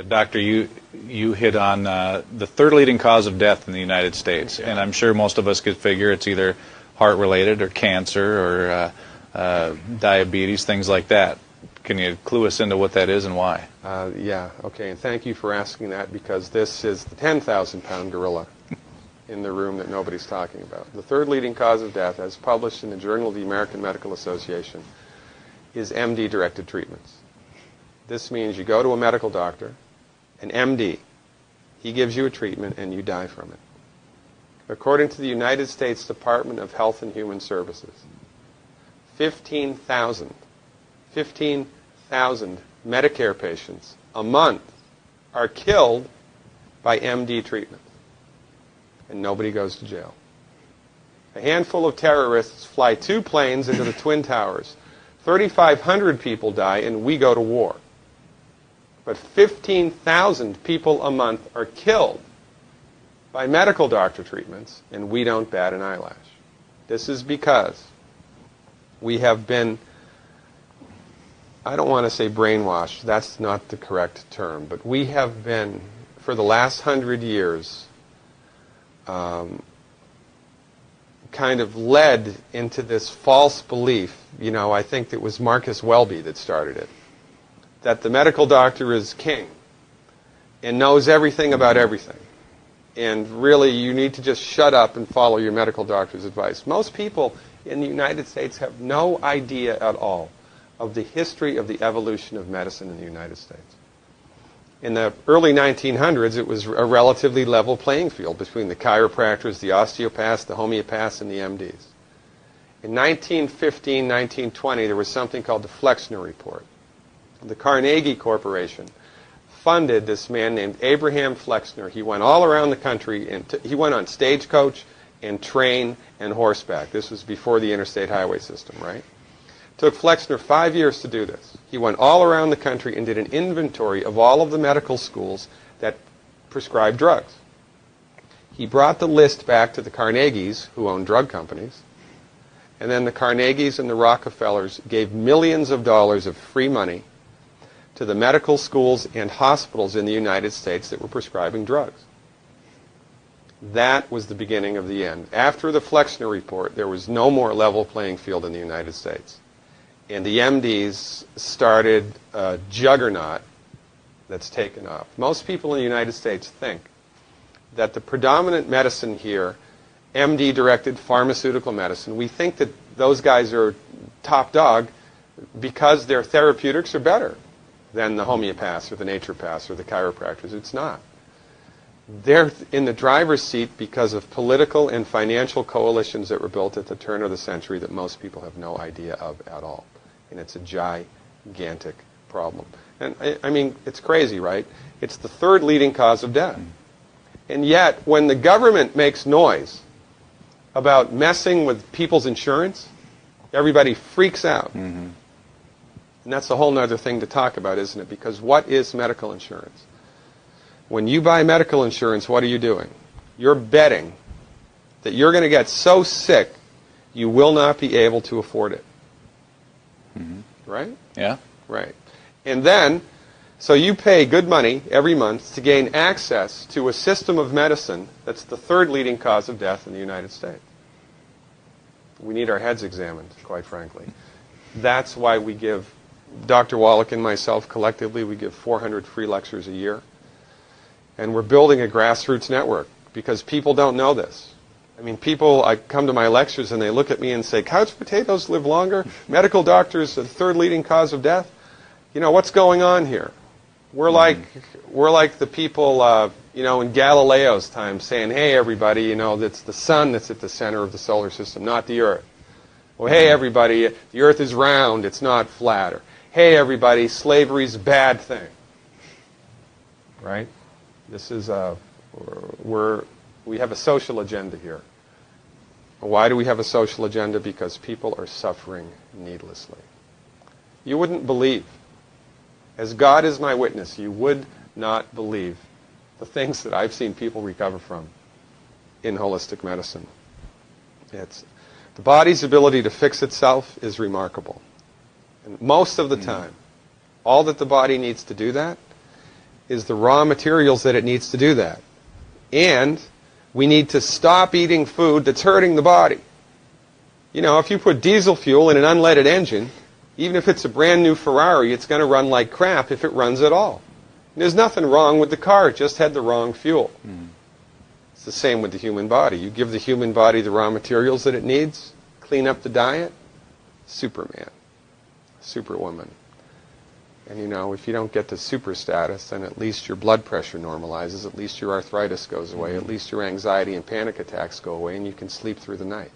Doctor, you hit on the third leading cause of death in the United States, and I'm sure most of us could figure it's either heart-related or cancer or diabetes, things like that. Can you clue us into what that is and why? Yeah, okay, and thank you for asking that, because this is the 10,000-pound gorilla in the room that nobody's talking about. The third leading cause of death, as published in the Journal of the American Medical Association, is MD-directed treatments. This means you go to a medical doctor, an MD. He gives you a treatment and you die from it. According to the United States Department of Health and Human Services, 15,000 Medicare patients a month are killed by MD treatment. And nobody goes to jail. A handful of terrorists fly 2 planes into the Twin Towers. 3,500 people die and we go to war. But 15,000 people a month are killed by medical doctor treatments, and we don't bat an eyelash. This is because we have been, I don't want to say brainwashed, that's not the correct term, but we have been, for the last 100 years, kind of led into this false belief. You know, I think it was Marcus Welby that started it, that the medical doctor is king and knows everything about everything. And really, you need to just shut up and follow your medical doctor's advice. Most people in the United States have no idea at all of the history of the evolution of medicine in the United States. In the early 1900s, it was a relatively level playing field between the chiropractors, the osteopaths, the homeopaths, and the MDs. In 1915, 1920, there was something called the Flexner Report. The Carnegie Corporation funded this man named Abraham Flexner. He went all around the country, and he went on stagecoach and train and horseback. This was before the interstate highway system, right? It took Flexner 5 years to do this. He went all around the country and did an inventory of all of the medical schools that prescribed drugs. He brought the list back to the Carnegies, who owned drug companies, and then the Carnegies and the Rockefellers gave millions of dollars of free money to the medical schools and hospitals in the United States that were prescribing drugs. That was the beginning of the end. After the Flexner Report, there was no more level playing field in the United States. And the MDs started a juggernaut that's taken off. Most people in the United States think that the predominant medicine here, MD-directed pharmaceutical medicine, we think that those guys are top dog because their therapeutics are better than the homeopaths or the naturopaths or the chiropractors. It's not. They're in the driver's seat because of political and financial coalitions that were built at the turn of the century that most people have no idea of at all. And it's a gigantic problem. And I mean, it's crazy, right? It's the third leading cause of death. And yet, when the government makes noise about messing with people's insurance, everybody freaks out. Mm-hmm. And that's a whole other thing to talk about, isn't it? Because what is medical insurance? When you buy medical insurance, what are you doing? You're betting that you're going to get so sick you will not be able to afford it. Mm-hmm. Right? Yeah. Right. And then, so you pay good money every month to gain access to a system of medicine that's the third leading cause of death in the United States. We need our heads examined, quite frankly. That's why we give, Dr. Wallach and myself collectively, we give 400 free lectures a year. And we're building a grassroots network because people don't know this. I mean, people, I come to my lectures and they look at me and say, couch potatoes live longer? Medical doctors, the third leading cause of death? You know, what's going on here? We're like the people, you know, in Galileo's time saying, hey, everybody, you know, it's the sun that's at the center of the solar system, not the Earth. Well, hey, everybody, the Earth is round, it's not flat. Or, hey, everybody, slavery's a bad thing. Right? This is we have a social agenda here. Why do we have a social agenda? Because people are suffering needlessly. You wouldn't believe, as God is my witness, you would not believe the things that I've seen people recover from in holistic medicine. The body's ability to fix itself is remarkable. And most of the time, all that the body needs to do that is the raw materials that it needs to do that. And we need to stop eating food that's hurting the body. You know, if you put diesel fuel in an unleaded engine, even if it's a brand new Ferrari, it's going to run like crap if it runs at all. And there's nothing wrong with the car, it just had the wrong fuel. It's the same with the human body. You give the human body the raw materials that it needs, clean up the diet, Superman, Superwoman. And you know, if you don't get to super status, then at least your blood pressure normalizes, at least your arthritis goes away, at least your anxiety and panic attacks go away, and you can sleep through the night.